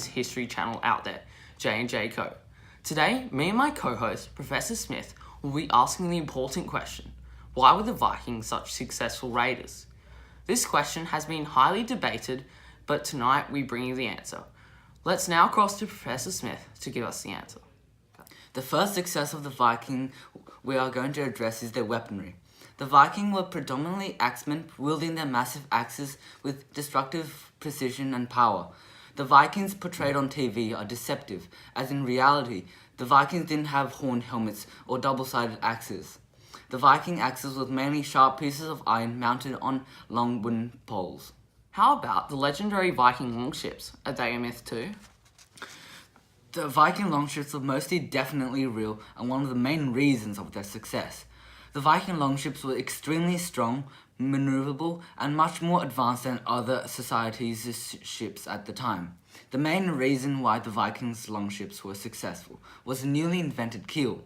greatest history channel out there, J&J Co. Today, me and my co-host, Professor Smith, will be asking the important question: why were the Vikings such successful raiders? This question has been highly debated, but tonight we bring you the answer. Let's now cross to Professor Smith to give us the answer. The first success of the Viking we are going to address is their weaponry. The Viking were predominantly axemen, wielding their massive axes with destructive precision and power. The Vikings portrayed on TV are deceptive, as in reality, the Vikings didn't have horned helmets or double-sided axes. The Viking axes were mainly sharp pieces of iron mounted on long wooden poles. How about the legendary Viking longships? Are they a myth too? The Viking longships were mostly definitely real and one of the main reasons of their success. The Viking longships were extremely strong, maneuverable, and much more advanced than other societies' ships at the time. The main reason why the Vikings' longships were successful was the newly invented keel.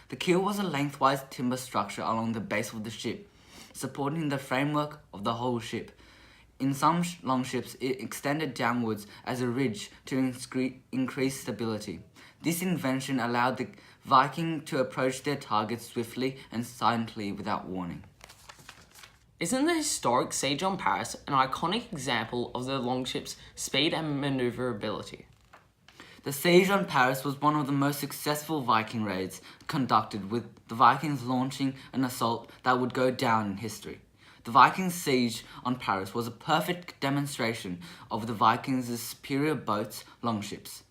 The keel was a lengthwise timber structure along the base of the ship, supporting the framework of the whole ship. In some longships, it extended downwards as a ridge to increase stability. This invention allowed the Viking to approach their targets swiftly and silently without warning. Isn't the historic siege on Paris an iconic example of the longship's speed and maneuverability? The siege on Paris was one of the most successful Viking raids conducted, with the Vikings launching an assault that would go down in history. The Vikings' siege on Paris was a perfect demonstration of the Vikings' superior boats, longships.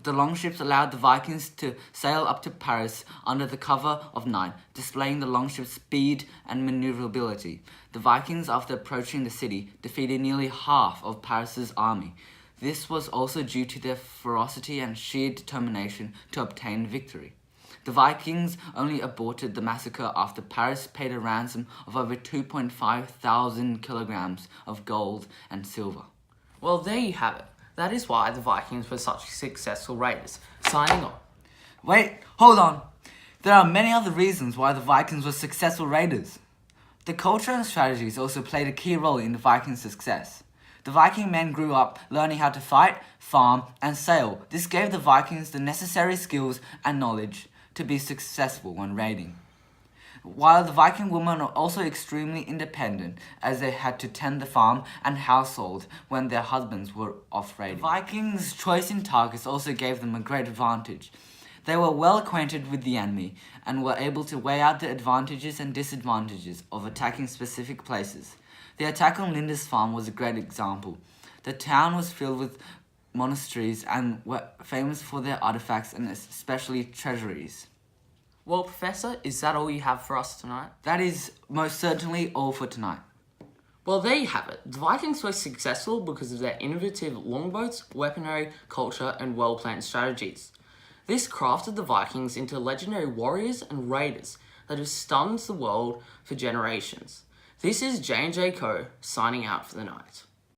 The longships allowed the Vikings to sail up to Paris under the cover of night, displaying the longship's speed and maneuverability. The Vikings, after approaching the city, defeated nearly half of Paris's army. This was also due to their ferocity and sheer determination to obtain victory. The Vikings only aborted the massacre after Paris paid a ransom of over 2,500 kilograms of gold and silver. Well, there you have it. That is why the Vikings were such successful raiders. Signing on. Wait, hold on. There are many other reasons why the Vikings were successful raiders. The culture and strategies also played a key role in the Vikings' success. The Viking men grew up learning how to fight, farm, and sail. This gave the Vikings the necessary skills and knowledge to be successful when raiding. While the Viking women are also extremely independent, as they had to tend the farm and household when their husbands were off raiding. The Vikings' choice in targets also gave them a great advantage. They were well acquainted with the enemy and were able to weigh out the advantages and disadvantages of attacking specific places. The attack on Lindisfarne was a great example. The town was filled with monasteries and were famous for their artifacts and especially treasuries. Well, Professor, is that all you have for us tonight? That is most certainly all for tonight. Well, there you have it. The Vikings were successful because of their innovative longboats, weaponry, culture, and well-planned strategies. This crafted the Vikings into legendary warriors and raiders that have stunned the world for generations. This is J&J Co. signing out for the night.